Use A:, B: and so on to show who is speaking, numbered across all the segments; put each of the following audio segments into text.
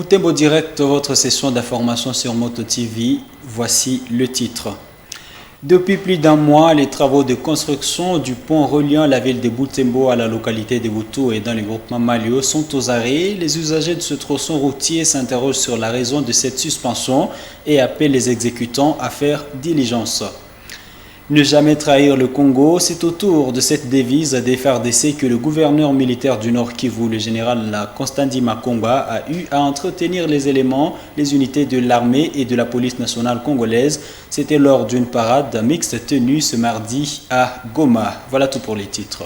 A: Boutembo Direct, votre session d'information sur Moto TV. Voici le titre. Depuis plus d'un mois, les travaux de construction du pont reliant la ville de Boutembo à la localité de Boutou et dans le groupement Malio sont aux arrêts. Les usagers de ce tronçon routier s'interrogent sur la raison de cette suspension et appellent les exécutants à faire diligence. Ne jamais trahir le Congo, c'est autour de cette devise des FARDC que le gouverneur militaire du Nord Kivu, le général Constantin Makomba, a eu à entretenir les éléments, les unités de l'armée et de la police nationale congolaise. C'était lors d'une parade mixte tenue ce mardi à Goma. Voilà tout pour les titres.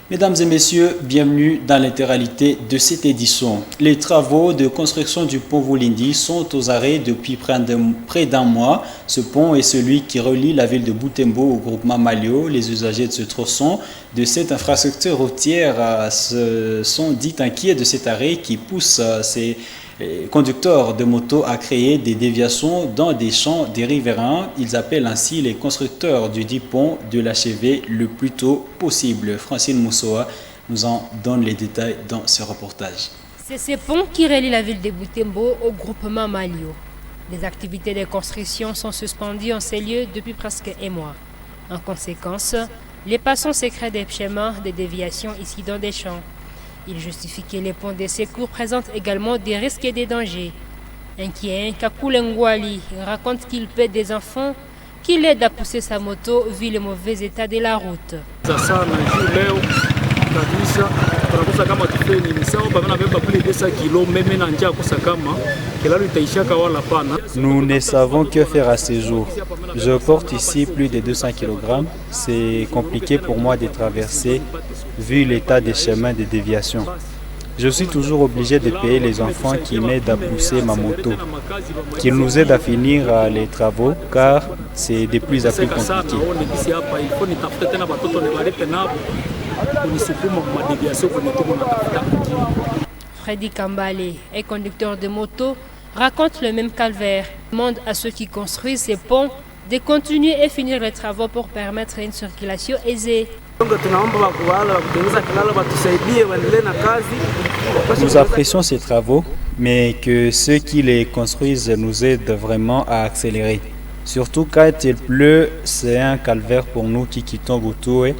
A: Mesdames et messieurs, bienvenue dans l'intégralité de cette édition. Les travaux de construction du pont Volindi sont aux arrêts depuis près d'un mois. Ce pont est celui qui relie la ville de Boutembo au groupement Malio. Les usagers de ce tronçon de cette infrastructure routière sont dits inquiets de cet arrêt qui pousse ces conducteurs de motos à créer des déviations dans des champs des riverains. Ils appellent ainsi les constructeurs du dit pont de l'achever le plus tôt possible. Francine Moussoa nous en donne les détails dans ce reportage.
B: C'est ce pont qui relie la ville de Boutembo au groupement Malio. Les activités de construction sont suspendues en ces lieux depuis presque un mois. En conséquence, les passants se créent des schémas de déviation ici dans des champs. Il justifie que les ponts de secours présentent également des risques et des dangers. Inquiet, Kakule Ngwali raconte qu'il paie des enfants qui l'aident à pousser sa moto vu le mauvais état de la route.
A: Nous ne savons que faire à ces jours. Je porte ici plus de 200 kg. C'est compliqué pour moi de traverser vu l'état des chemins de déviation. Je suis toujours obligé de payer les enfants qui m'aident à pousser ma moto, qui nous aident à finir les travaux car c'est de plus en plus compliqué.
B: Freddy Kambale, un conducteur de moto, raconte le même calvaire. Il demande à ceux qui construisent ces ponts de continuer et finir les travaux pour permettre une circulation aisée.
A: Nous apprécions ces travaux, mais que ceux qui les construisent nous aident vraiment à accélérer. Surtout quand il pleut, c'est un calvaire pour nous qui quittons Butoué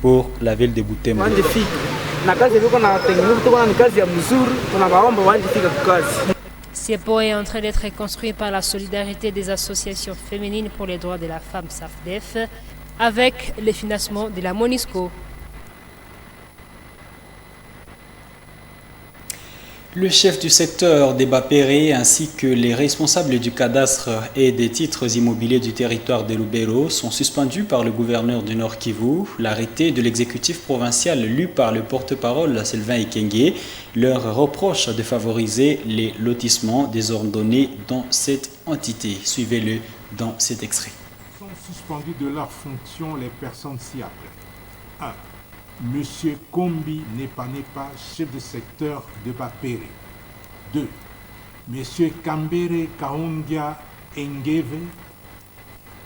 A: pour la ville de Boutembo.
B: Ce pont est en train d'être construit par la solidarité des associations féminines pour les droits de la femme SAFDEF avec le financement de la MONUSCO.
A: Le chef du secteur des Bapéré ainsi que les responsables du cadastre et des titres immobiliers du territoire de Lubero sont suspendus par le gouverneur du Nord Kivu. L'arrêté de l'exécutif provincial lu par le porte-parole Sylvain Ikenge leur reproche de favoriser les lotissements désordonnés dans cette entité. Suivez-le dans cet extrait.
C: Sont suspendus de leurs fonctions les personnes ci-après. 1. Monsieur Kombi Nepanepa, chef de secteur de Bapéré. 2. Monsieur Kambere Kaungia Engeve,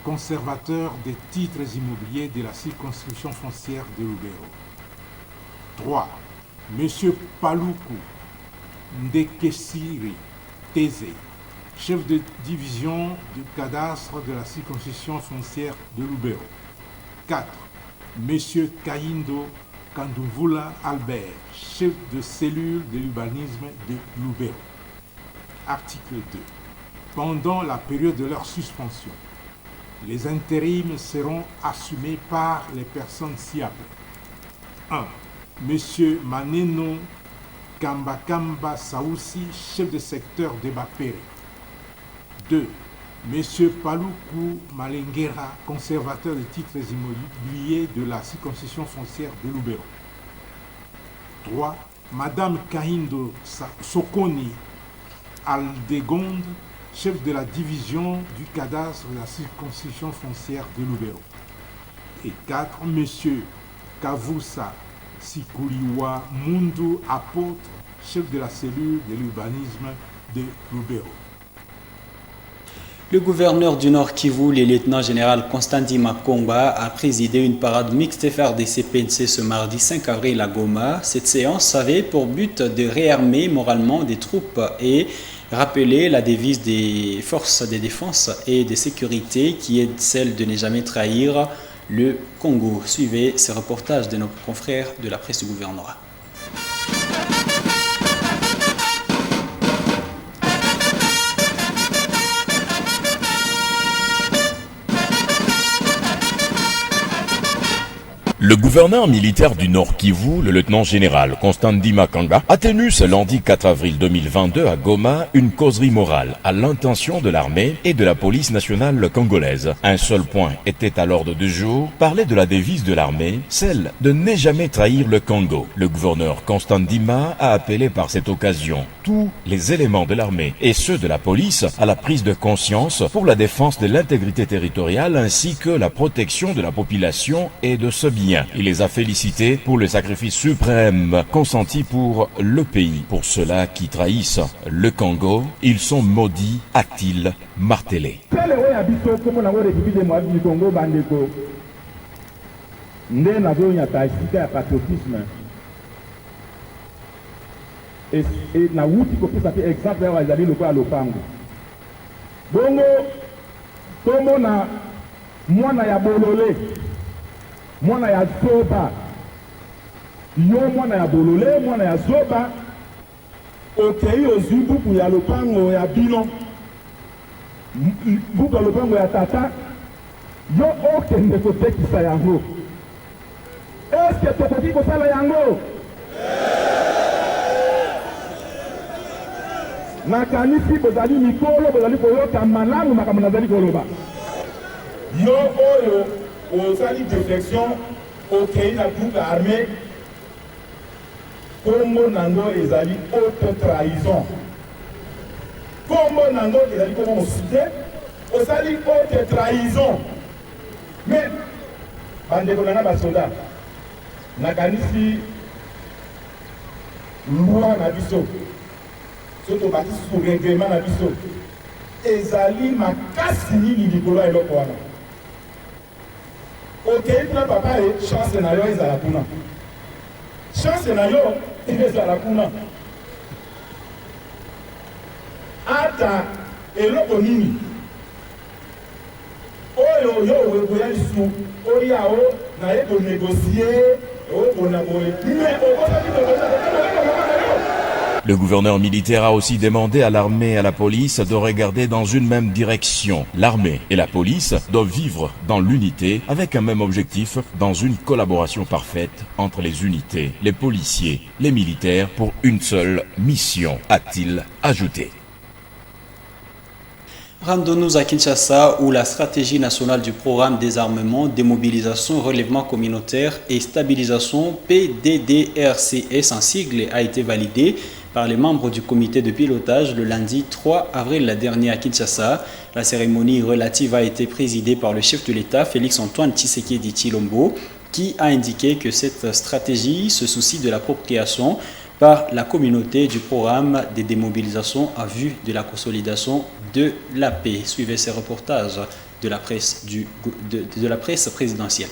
C: conservateur des titres immobiliers de la circonscription foncière de Lubero. 3. Monsieur Paluku Ndekesiri Teze, chef de division du cadastre de la circonscription foncière de Lubero. 4. Monsieur Kaindo Kanduvula Albert, chef de cellule de l'urbanisme de Lubero. Article 2. Pendant la période de leur suspension, les intérims seront assumés par les personnes ci-après. 1. Monsieur Maneno Kambakamba Saoussi, chef de secteur de Bapéré. 2. Monsieur Paluku Malengera, conservateur des titres immobiliers de la circonscription foncière de Lubero. 3. Madame Kahindo Sokoni Aldegonde, chef de la division du cadastre de la circonscription foncière de Lubero. Et 4. Monsieur Kavusa Sikuriwa Mundu Apôtre, chef de la cellule de l'urbanisme de Lubero.
A: Le gouverneur du Nord Kivu, le lieutenant-général Constantin Makomba, a présidé une parade mixte FRDC-PNC ce mardi 5 avril à Goma. Cette séance avait pour but de réarmer moralement des troupes et rappeler la devise des forces de défense et de sécurité qui est celle de ne jamais trahir le Congo. Suivez ce reportage de nos confrères de la presse du gouvernorat.
D: Le gouverneur militaire du Nord Kivu, le lieutenant-général Constantin Makanga, a tenu ce lundi 4 avril 2022 à Goma une causerie morale à l'intention de l'armée et de la police nationale congolaise. Un seul point était à l'ordre du jour, parler de la devise de l'armée, celle de ne jamais trahir le Congo. Le gouverneur Constantin a appelé par cette occasion tous les éléments de l'armée et ceux de la police à la prise de conscience pour la défense de l'intégrité territoriale ainsi que la protection de la population et de ce bien. Il les a félicités pour le sacrifice suprême consenti pour le pays. Pour ceux-là qui trahissent le Congo, ils sont maudits, a-t-il martelé.
E: Mwana ya zoba yo mwana ya bolole mwana ya zoba okei ozwi buku ya lopango ya bino buku ya lopango ya tata yo okende kotekisa yango eske tokoki kosala yango nakanisi bozali mikolo bozali koyoka malamu makambo nazali koloba yo oyo osali déflexion okei na groupe armé kombo nango ezali haute trahison kombo nango ezali kombo mosute osali haute trahison mais bandeko nanga basoda nakanisi loi na biso so tobakisi su règlement na biso ezali makasi nini likolo ya eloko wana okei kuna papa e chance na yo ezala kuna chance na yo ezala kuna ata eloko nini oyo yo okoya lisusu oya o na ye konégocie okona boye mais okosaki
D: Le gouverneur militaire a aussi demandé à l'armée et à la police de regarder dans une même direction. L'armée et la police doivent vivre dans l'unité avec un même objectif, dans une collaboration parfaite entre les unités, les policiers, les militaires pour une seule mission, a-t-il ajouté.
A: Rendons-nous à Kinshasa où la stratégie nationale du programme désarmement, démobilisation, relèvement communautaire et stabilisation PDDRCS en sigle a été validée par les membres du comité de pilotage le lundi 3 avril dernier à Kinshasa. La cérémonie relative a été présidée par le chef de l'État, Félix-Antoine Tshisekedi Tshilombo, qui a indiqué que cette stratégie se soucie de l'appropriation par la communauté du programme de démobilisation à vue de la consolidation de la paix. Suivez ces reportages de la presse, de la presse présidentielle.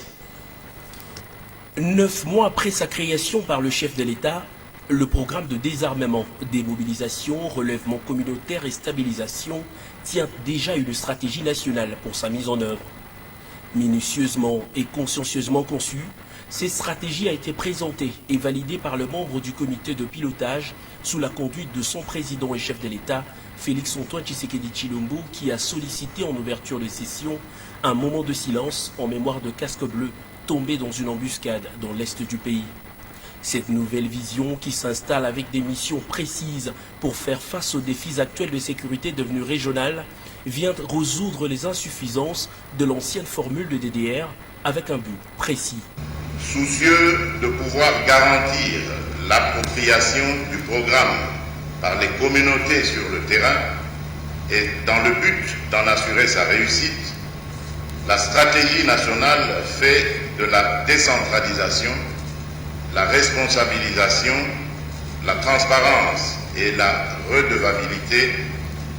F: 9 mois après sa création par le chef de l'État, le programme de désarmement, démobilisation, relèvement communautaire et stabilisation tient déjà une stratégie nationale pour sa mise en œuvre. Minutieusement et consciencieusement conçue, cette stratégie a été présentée et validée par le membre du comité de pilotage sous la conduite de son président et chef de l'État, Félix-Antoine Tshisekedi Tshilombo, qui a sollicité en ouverture de session un moment de silence en mémoire de casques bleus tombés dans une embuscade dans l'est du pays. Cette nouvelle vision qui s'installe avec des missions précises pour faire face aux défis actuels de sécurité devenus régionales vient résoudre les insuffisances de l'ancienne formule de DDR avec un but précis.
G: Soucieux de pouvoir garantir l'appropriation du programme par les communautés sur le terrain et dans le but d'en assurer sa réussite, la stratégie nationale fait de la décentralisation, la responsabilisation, la transparence et la redevabilité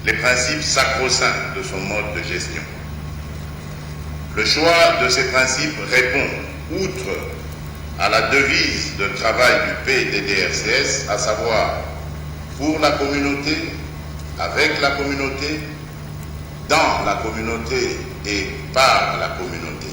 G: les principes sacro-saints de son mode de gestion. Le choix de ces principes répond, outre à la devise de travail du PDDRCS, à savoir pour la communauté, avec la communauté, dans la communauté et par la communauté.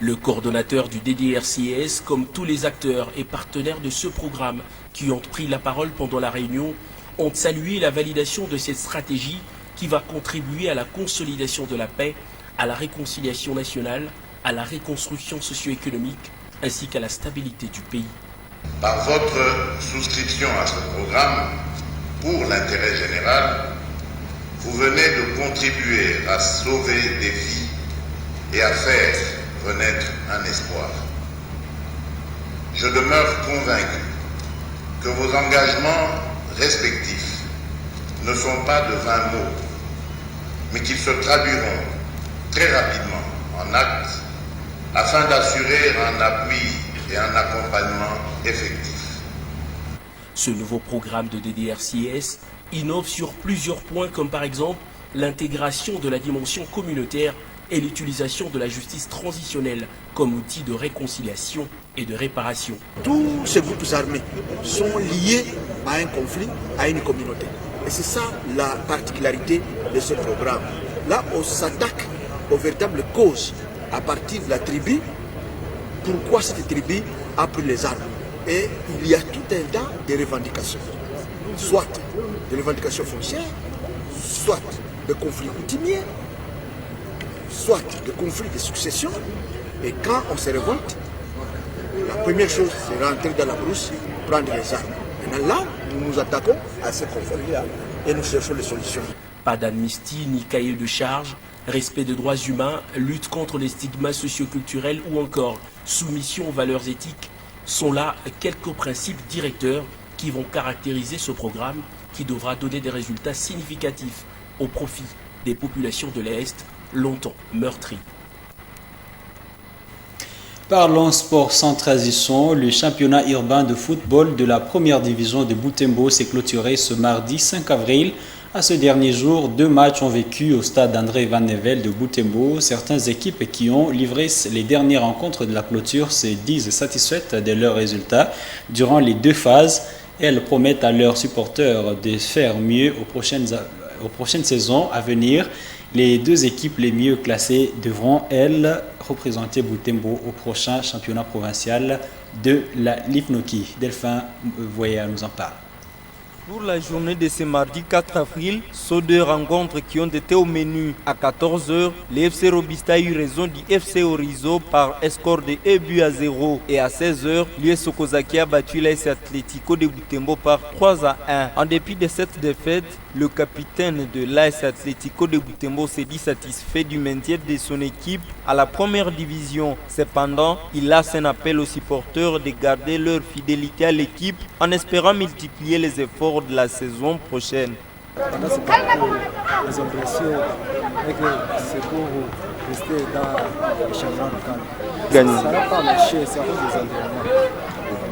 F: Le coordonnateur du DDRCS, comme tous les acteurs et partenaires de ce programme qui ont pris la parole pendant la réunion, ont salué la validation de cette stratégie qui va contribuer à la consolidation de la paix, à la réconciliation nationale, à la reconstruction socio-économique ainsi qu'à la stabilité du pays.
G: Par votre souscription à ce programme, pour l'intérêt général, vous venez de contribuer à sauver des vies et à faire renaître un espoir. Je demeure convaincu que vos engagements respectifs ne sont pas de vains mots, mais qu'ils se traduiront très rapidement en actes afin d'assurer un appui et un accompagnement effectif.
F: Ce nouveau programme de DDRCS innove sur plusieurs points comme par exemple l'intégration de la dimension communautaire et l'utilisation de la justice transitionnelle comme outil de réconciliation et de réparation.
H: Tous ces groupes armés sont liés à un conflit, à une communauté. Et c'est ça la particularité de ce programme. Là, on s'attaque aux véritables causes à partir de la tribu. Pourquoi cette tribu a pris les armes? Et il y a tout un tas de revendications. Soit des revendications foncières, soit des conflits coutumiers, soit des conflits de succession. Et quand on se révolte, la première chose, c'est rentrer dans la brousse, prendre les armes. Maintenant, là, nous nous attaquons à ces conflits-là et nous cherchons les solutions.
F: Pas d'amnistie ni cahier de charge, respect des droits humains, lutte contre les stigmas socioculturels ou encore soumission aux valeurs éthiques sont là quelques principes directeurs qui vont caractériser ce programme qui devra donner des résultats significatifs au profit des populations de l'Est, longtemps meurtries.
A: Parlons sport sans transition. Le championnat urbain de football de la première division de Butembo s'est clôturé ce mardi 5 avril. À ce dernier jour, 2 matchs ont vécu au stade André Van Nevel de Butembo. Certaines équipes qui ont livré les dernières rencontres de la clôture se disent satisfaites de leurs résultats durant les 2 phases. Elles promettent à leurs supporters de faire mieux aux prochaines saisons à venir. Les 2 équipes les mieux classées devront, elles, représenter Butembo au prochain championnat provincial de la Lifnoki. Delphin Voya nous en parle.
I: Pour la journée de ce mardi 4 avril, ces 2 rencontres qui ont été au menu à 14h, le FC Robista a eu raison du FC Orizo par un score de 1-0 et à 16h, l'US Sokozaki a battu l'AS Atlético de Butembo par 3-1. En dépit de cette défaite, le capitaine de l'AS Atlético de Butembo s'est dit satisfait du maintien de son équipe à la première division. Cependant, il lance un appel aux supporters de garder leur fidélité à l'équipe en espérant multiplier les efforts de la saison prochaine.
J: Pendant ce temps, les impressions est que c'est pour rester dans le championnat local. Ça ne va pas marcher, c'est à cause des entraînements.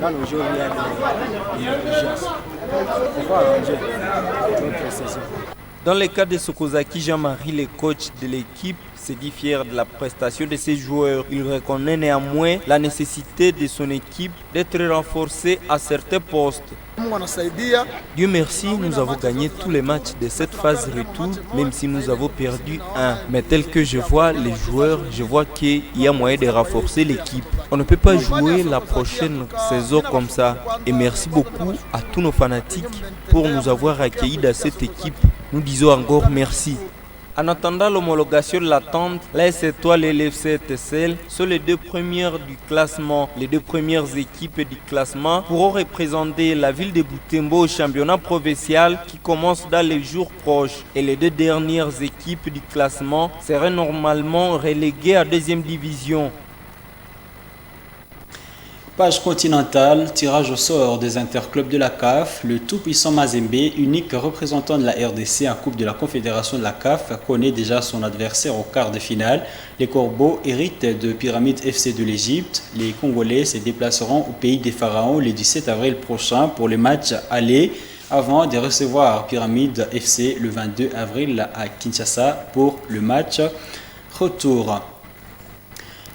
J: Quand le jour il y a des urgences, il faut arranger notre saison.
I: Dans le cas de Sokozaki, Jean-Marie, le coach de l'équipe, se dit fier de la prestation de ses joueurs. Il reconnaît néanmoins la nécessité de son équipe d'être renforcée à certains postes. Dieu merci, nous avons gagné tous les matchs de cette phase retour, même si nous avons perdu un. Mais tel que je vois les joueurs, je vois qu'il y a moyen de renforcer l'équipe. On ne peut pas jouer la prochaine saison comme ça. Et merci beaucoup à tous nos fanatiques pour nous avoir accueillis dans cette équipe. Nous disons encore merci. En attendant l'homologation de l'attente, l'AS Étoile et l'FC TSL sont les 2 premières du classement. Les 2 premières équipes du classement pourront représenter la ville de Butembo au championnat provincial qui commence dans les jours proches. Et les 2 dernières équipes du classement seraient normalement reléguées à 2e division.
A: Page continentale, tirage au sort des interclubs de la CAF. Le tout-puissant Mazembe, unique représentant de la RDC en Coupe de la Confédération de la CAF, connaît déjà son adversaire au quart de finale. Les Corbeaux héritent de Pyramide FC de l'Égypte. Les Congolais se déplaceront au pays des Pharaons le 17 avril prochain pour les matchs aller avant de recevoir Pyramide FC le 22 avril à Kinshasa pour le match retour.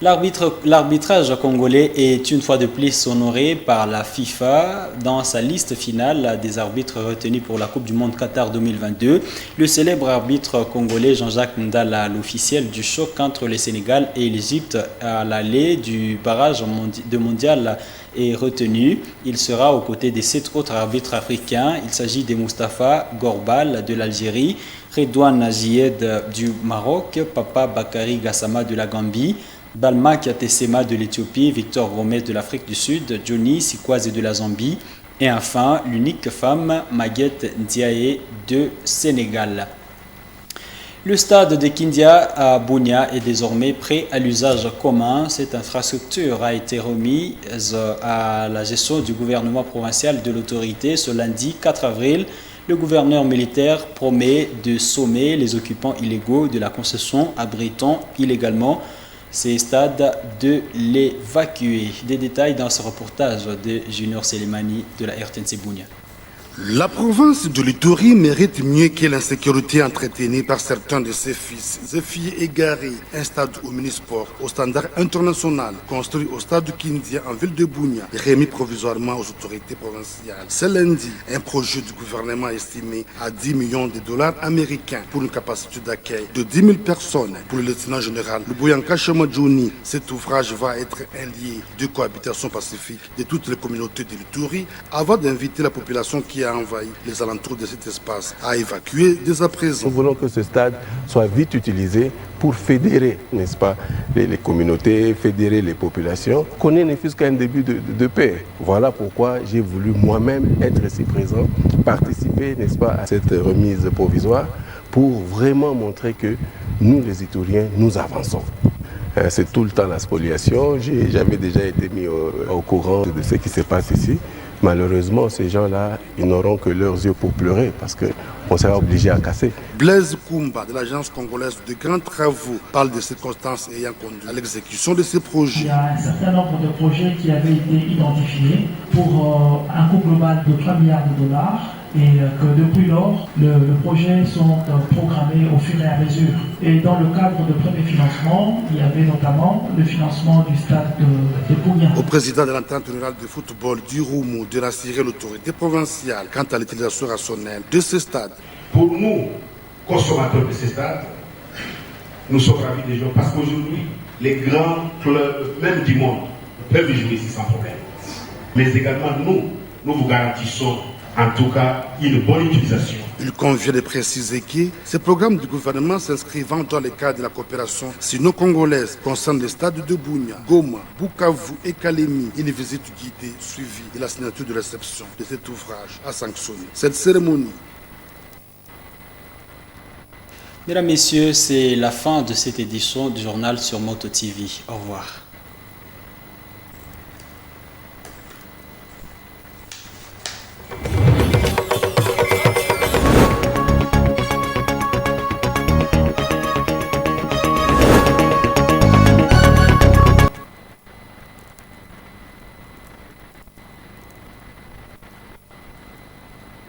A: L'arbitrage congolais est une fois de plus honoré par la FIFA dans sa liste finale des arbitres retenus pour la Coupe du Monde Qatar 2022. Le célèbre arbitre congolais Jean-Jacques Ndala, l'officiel du choc entre le Sénégal et l'Égypte à l'aller du barrage de mondial, est retenu. Il sera aux côtés des 7 autres arbitres africains. Il s'agit de Moustapha Gorbal de l'Algérie, Redouane Zied du Maroc, Papa Bakary Gassama de la Gambie, Balma Kiatesema de l'Éthiopie, Victor Gomez de l'Afrique du Sud, Johnny Sikwaze de la Zambie et enfin l'unique femme Maguette Ndiaye de Sénégal. Le stade de Kindia à Bunia est désormais prêt à l'usage commun. Cette infrastructure a été remise à la gestion du gouvernement provincial de l'autorité ce lundi 4 avril. Le gouverneur militaire promet de sommer les occupants illégaux de la concession abritant illégalement ces stades de l'évacuer. Des détails dans ce reportage de Junior Selemani de la RTNC Bunia.
K: La province de l'Ituri mérite mieux que l'insécurité entretenue par certains de ses fils et filles égarés. Un stade omnisport au standard international, construit au stade de Kindia en ville de Bunia, remis provisoirement aux autorités provinciales. Ce lundi, un projet du gouvernement estimé à 10 millions de dollars américains pour une capacité d'accueil de 10 000 personnes. Pour le lieutenant général Lubuyanka Chamadjouni, cet ouvrage va être un lieu de cohabitation pacifique de toutes les communautés de l'Ituri avant d'inviter la population qui a envahi les alentours de cet espace à évacuer dès à présent.
L: Nous voulons que ce stade soit vite utilisé pour fédérer, n'est-ce pas, les communautés, fédérer les populations, qu'on ne fût qu'un début de paix. Voilà pourquoi j'ai voulu moi-même être ici présent, participer, n'est-ce pas, à cette remise provisoire pour vraiment montrer que nous, les Ituriens, nous avançons. C'est tout le temps la spoliation. J'avais déjà été mis au courant de ce qui se passe ici. Malheureusement, ces gens-là, ils n'auront que leurs yeux pour pleurer parce qu'on sera obligé à casser.
K: Blaise Koumba de l'agence congolaise de grands travaux parle de circonstances ayant conduit à l'exécution de ces projets.
M: Il y a un certain nombre de projets qui avaient été identifiés pour un coût global de 3 milliards de dollars et que depuis lors, les projets sont programmés au fur et à mesure. Et dans le cadre de premier financement, il y avait notamment le financement du stade de Bunia.
K: Au président de l'entente rurale de football du Roumou de rassurer l'autorité provinciale quant à l'utilisation rationnelle de ce stade.
N: Pour nous, consommateurs de ces stades, nous sommes ravis des gens parce qu'aujourd'hui, les grands clubs, même du monde, peuvent y jouer ici sans problème. Mais également nous vous garantissons en tout cas une bonne utilisation.
K: Il convient de préciser que ce programme du gouvernement s'inscrivant dans le cadre de la coopération sino-congolaise concerne les stades de Bunia, Goma, Bukavu et Kalemi. Une visite guidée suivie de la signature de réception de cet ouvrage a sanctionné cette cérémonie.
A: Mesdames, Messieurs, c'est la fin de cette édition du journal sur Moto TV. Au revoir.